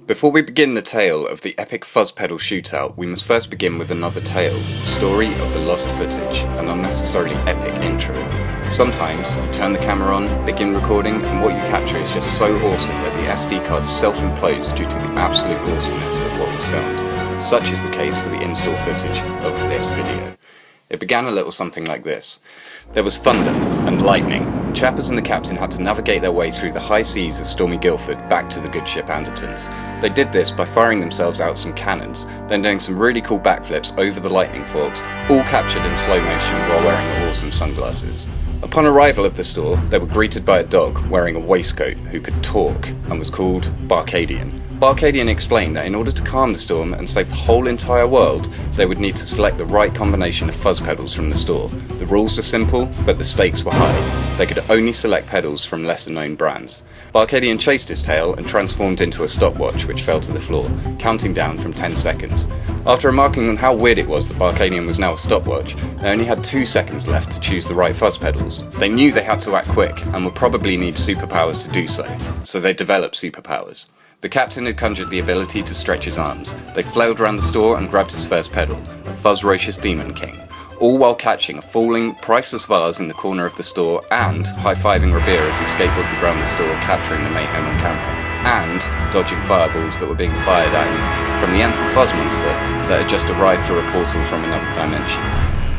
Before we begin the tale of the epic fuzz pedal shootout, we must first begin with another tale, the story of the lost footage, an unnecessarily epic intro. Sometimes, you turn the camera on, begin recording, and what you capture is just so awesome that the SD card self-implodes due to the absolute awesomeness of what was filmed. Such is the case for the install footage of this video. It began a little something like this. There was thunder and lightning, and Chappers and the captain had to navigate their way through the high seas of stormy Guildford back to the good ship Andertons. They did this by firing themselves out some cannons, then doing some really cool backflips over the lightning forks, all captured in slow motion while wearing awesome sunglasses. Upon arrival of the store, they were greeted by a dog wearing a waistcoat who could talk and was called Barcadian. Barcadian explained that in order to calm the storm and save the whole entire world, they would need to select the right combination of fuzz pedals from the store. The rules were simple, but the stakes were high. They could only select pedals from lesser known brands. Barcadian chased his tail and transformed into a stopwatch which fell to the floor, counting down from 10 seconds. After remarking on how weird it was that Barcadian was now a stopwatch, they only had 2 seconds left to choose the right fuzz pedals. They knew they had to act quick and would probably need superpowers to do so they developed superpowers. The captain had conjured the ability to stretch his arms. They flailed around the store and grabbed his first pedal, a Fuzzrocious Demon King, all while catching a falling, priceless vase in the corner of the store and high-fiving Robert as he skateboarded around the store, capturing the mayhem on camera, and dodging fireballs that were being fired at him from the anti-fuzz monster that had just arrived through a portal from another dimension.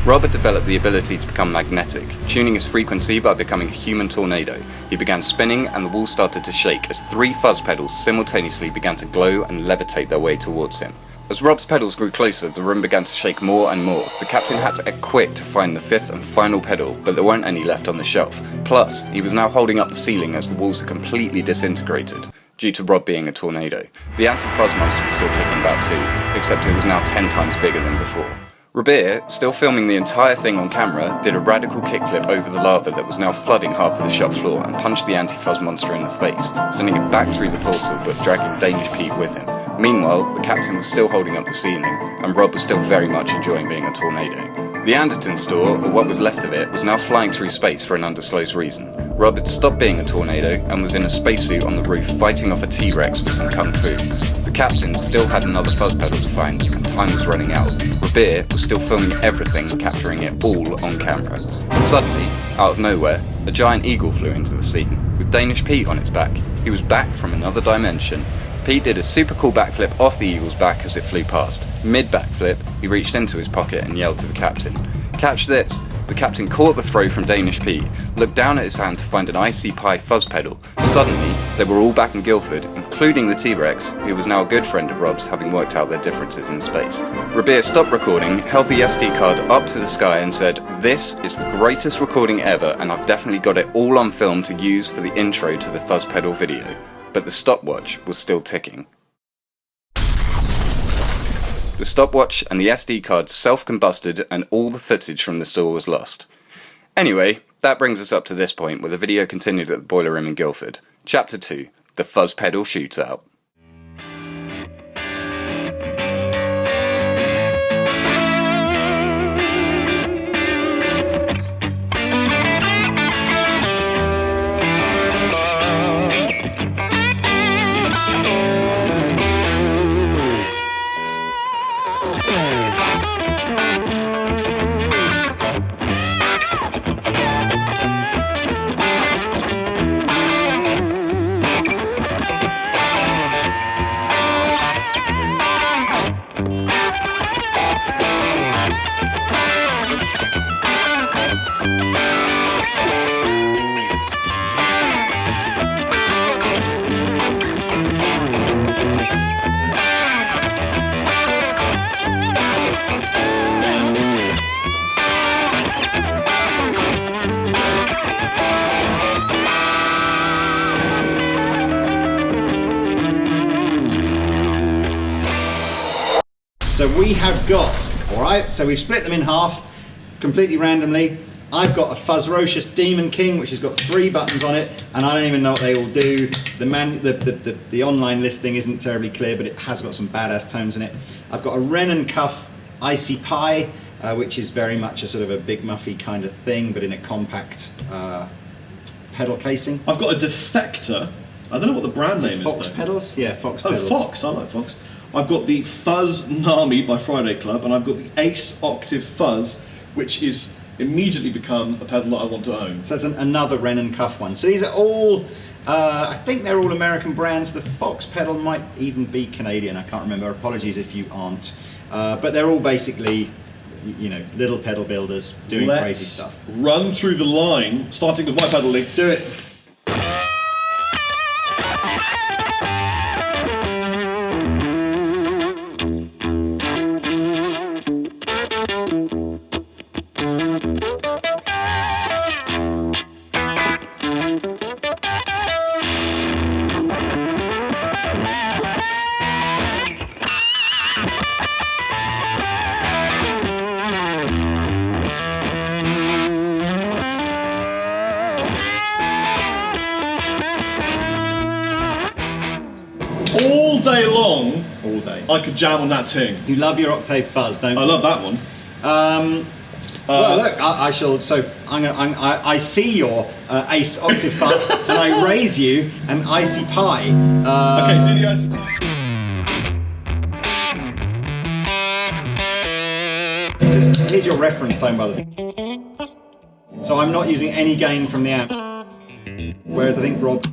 Robert developed the ability to become magnetic, tuning his frequency by becoming a human tornado. He began spinning and the wall started to shake as 3 fuzz pedals simultaneously began to glow and levitate their way towards him. As Rob's pedals grew closer, the room began to shake more and more. The captain had to act quick to find the 5th and final pedal, but there weren't any left on the shelf. Plus, he was now holding up the ceiling as the walls had completely disintegrated, due to Rob being a tornado. The anti-fuzz monster was still kicking about too, except it was now 10 times bigger than before. Robert, still filming the entire thing on camera, did a radical kickflip over the lava that was now flooding half of the shop floor and punched the anti-fuzz monster in the face, sending it back through the portal but dragging Danish Pete with him. Meanwhile, the captain was still holding up the ceiling, and Rob was still very much enjoying being a tornado. The Andertons store, or what was left of it, was now flying through space for an undisclosed reason. Rob had stopped being a tornado and was in a spacesuit on the roof fighting off a T-Rex with some kung fu. The captain still had another fuzz pedal to find, and time was running out. Robert was still filming everything and capturing it all on camera. Suddenly, out of nowhere, a giant eagle flew into the scene, with Danish Pete on its back. He was back from another dimension. Pete did a super cool backflip off the eagle's back as it flew past. Mid-backflip, he reached into his pocket and yelled to the captain, "Catch this!" The captain caught the throw from Danish Pete, looked down at his hand to find an icy pie fuzz pedal. Suddenly, they were all back in Guildford, including the T-Rex, who was now a good friend of Rob's, having worked out their differences in space. Robert stopped recording, held the SD card up to the sky and said, "This is the greatest recording ever, and I've definitely got it all on film to use for the intro to the fuzz pedal video." But the stopwatch was still ticking. The stopwatch and the SD card self-combusted and all the footage from the store was lost. Anyway, that brings us up to this point where the video continued at the boiler room in Guildford. Chapter 2, the fuzz pedal shootout. So we have got, alright, so we've split them in half, completely randomly. I've got a Fuzzrocious Demon King, which has got 3 buttons on it, and I don't even know what they all do. The online listing isn't terribly clear, but it has got some badass tones in it. I've got a Ren and Cuff Icy Pie, which is very much a sort of a Big Muffy kind of thing, but in a compact pedal casing. I've got a Defector, I don't know what the brand name is. Fox though. pedals? Yeah, Fox pedals. Oh, Fox. I like Fox. I've got the Fuzz Nami by Friday Club, and I've got the Ace Octave Fuzz, which is immediately become a pedal that I want to own. So that's another Wren and Cuff one. So these are all, I think they're all American brands. The Fox pedal might even be Canadian. I can't remember. Apologies if you aren't. But they're all basically, you know, little pedal builders doing crazy stuff. Run through the line, starting with my pedal, Lee. Do it. All day long, All day. I could jam on that thing. You love your Octave Fuzz, don't you? I love that one. Well, look, I shall. So I see your Ace Octave Fuzz, and I raise you an icy pie. Okay, do the icy. Just here's your reference tone, brother. So I'm not using any gain from the amp, whereas I think Rob.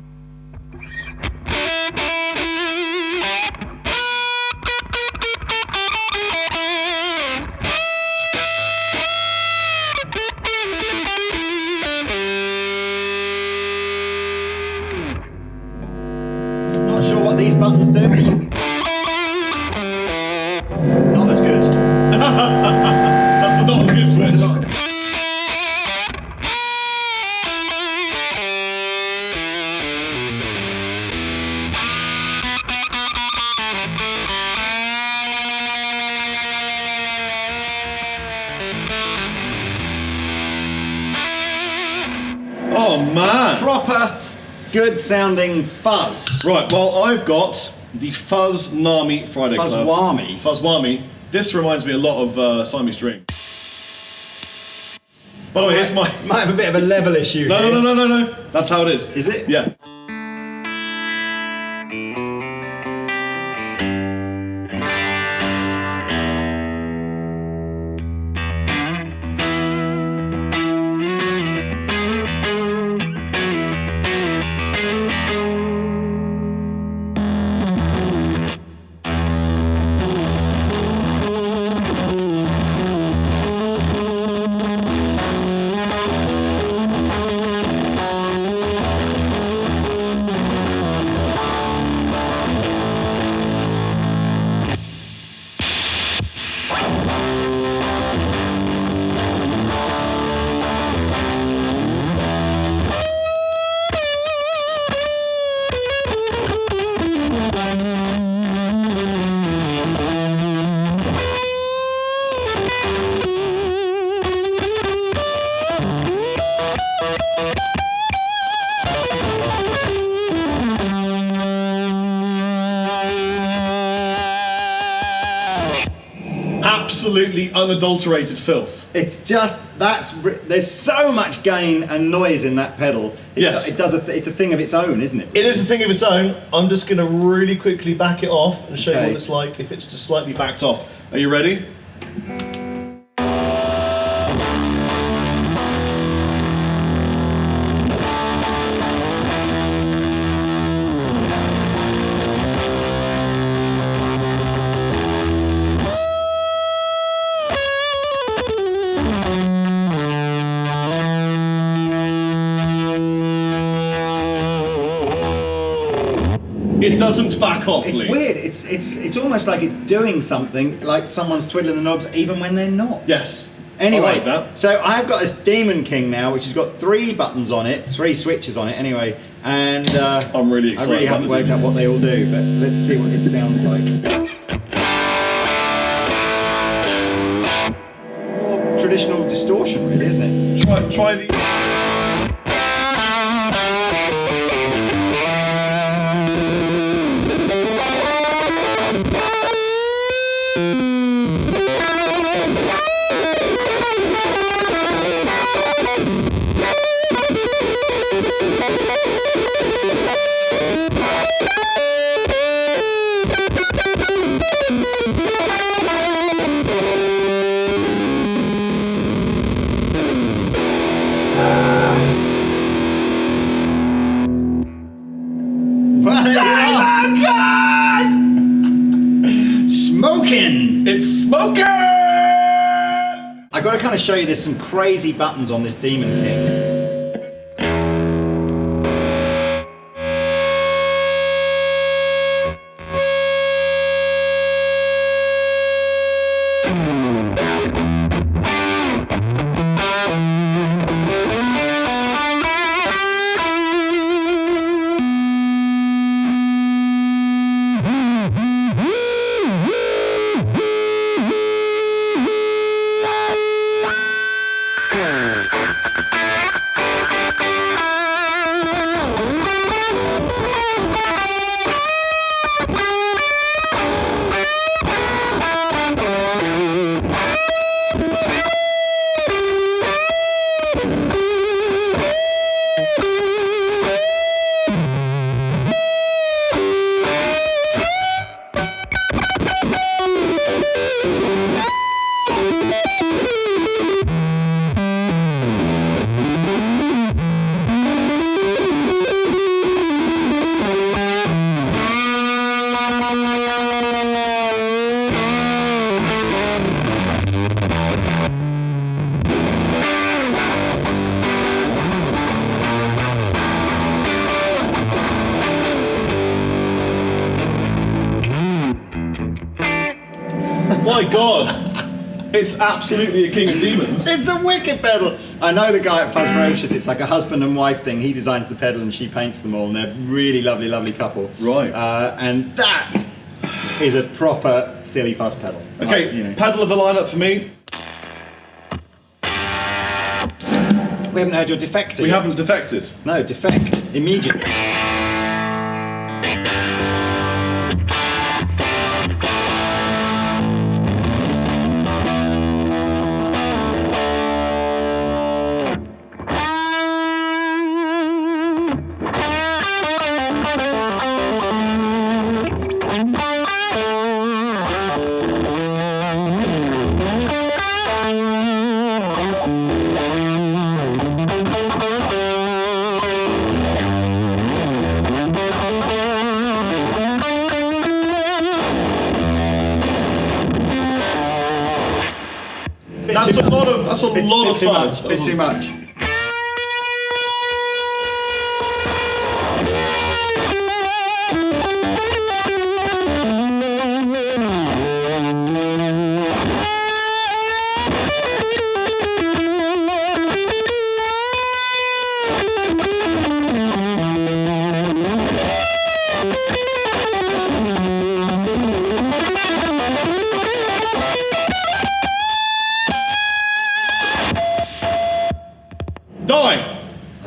Not sure what these buttons do. Not as good. That's the not as good switch. It's not- Oh man! Proper good sounding fuzz. Right, well I've got the Fuzz Nami Friday Club. Fuzzwami. Fuzzwami. This reminds me a lot of Siamese Dream. By the way, here's my... Might have a bit of a level issue. No, here. no, no, no, no, no. That's how it is. Is it? Yeah. Absolutely unadulterated filth. It's just there's so much gain and noise in that pedal. Yes. It's a thing of its own, isn't it? It is a thing of its own. I'm just going to really quickly back it off and show you Okay. what it's like if it's just slightly backed off. Are you ready? It doesn't back off, It's Lee. weird. It's almost like it's doing something, like someone's twiddling the knobs even when they're not. Yes. Anyway, I like that. so I've got this Demon King now, which has got 3 buttons on it, 3 switches on it anyway, and I'm really excited I really about haven't the worked out what they all do, but let's see what it sounds like. More traditional distortion, really, isn't it? Try the... show you there's some crazy buttons on this Demon King. My God! It's absolutely a king of demons. It's a wicked pedal. I know the guy at Fuzz. It's like a husband and wife thing. He designs the pedal and she paints them all, and they're really lovely, lovely couple. Right. And that is a proper silly fuzz pedal. Okay, like, you know. pedal of the lineup for me. We haven't heard your defector. We yet. haven't defected. No, defect immediately. That's a lot of fuzz. Bit too much.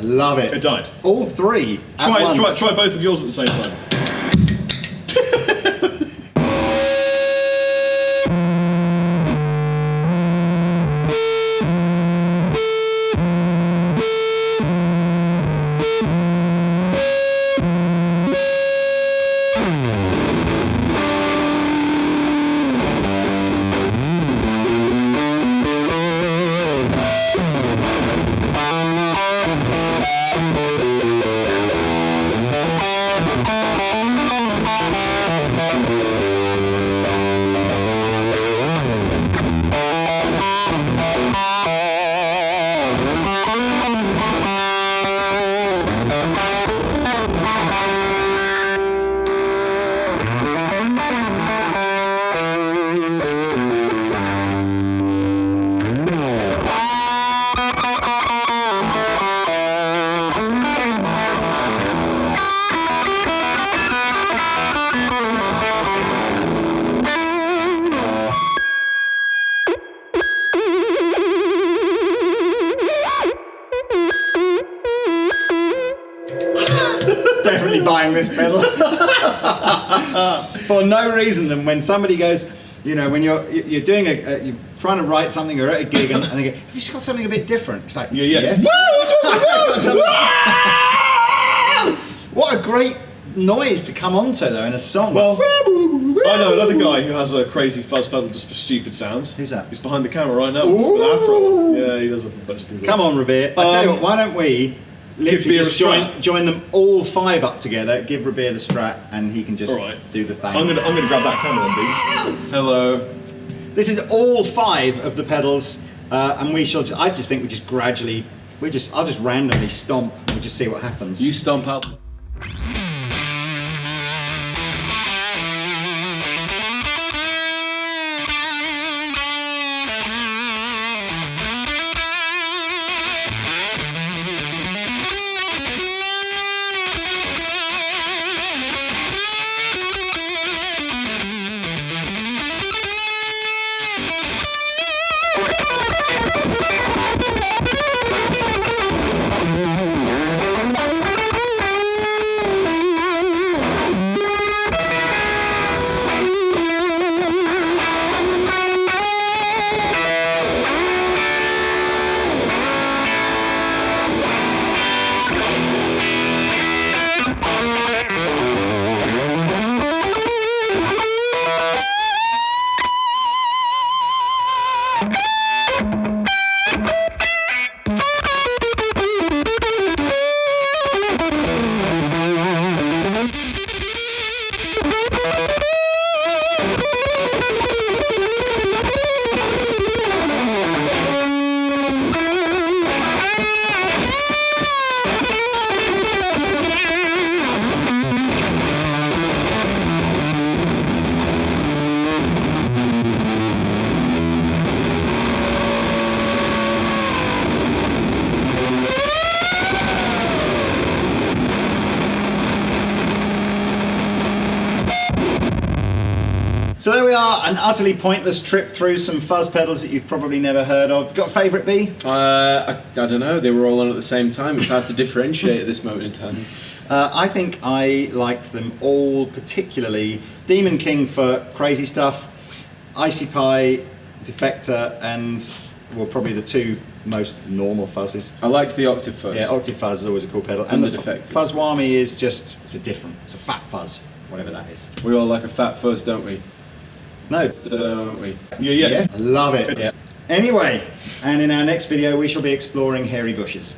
Love it. It died. All three. Try both of yours at the same time. Definitely buying this pedal for no reason than when somebody goes, you know, when you're doing you're trying to write something or at a gig and they go, have you just got something a bit different? It's like, yeah. Yes. What a great noise to come onto though in a song. Well, I know another guy who has a crazy fuzz pedal just for stupid sounds. Who's that? He's behind the camera right now with an afro. Yeah, he does a bunch of things. Come on, Rabir. I tell you what, why don't we literally Beer just a strat. join them all five up together, give Rabir the strat, and he can just do the thing. I'm gonna grab that camera then, please. Hello. This is all five of the pedals and we shall. I just think we just gradually. I'll just randomly stomp. And we just see what happens. You stomp out. So there we are, an utterly pointless trip through some fuzz pedals that you've probably never heard of. Got a favourite, B? I don't know, they were all on at the same time. It's hard to differentiate at this moment in time. I think I liked them all, particularly Demon King for crazy stuff, Icy Pie, Defector, and well, probably the two most normal fuzzes. I liked the Octave Fuzz. Yeah, Octave Fuzz is always a cool pedal. And the Defector. Fuzz Whammy is just, it's a fat fuzz, whatever that is. We all like a fat fuzz, don't we? No. Don't we? Yeah. Yes, I love it. Yeah. Anyway, and in our next video we shall be exploring hairy bushes.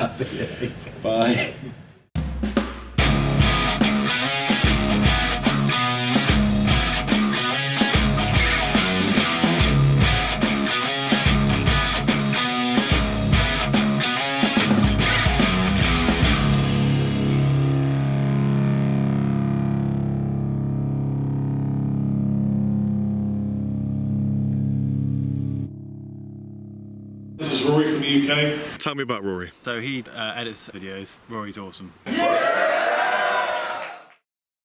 See you later. Bye. This is Rory from the UK. Tell me about Rory. So he edits videos. Rory's awesome.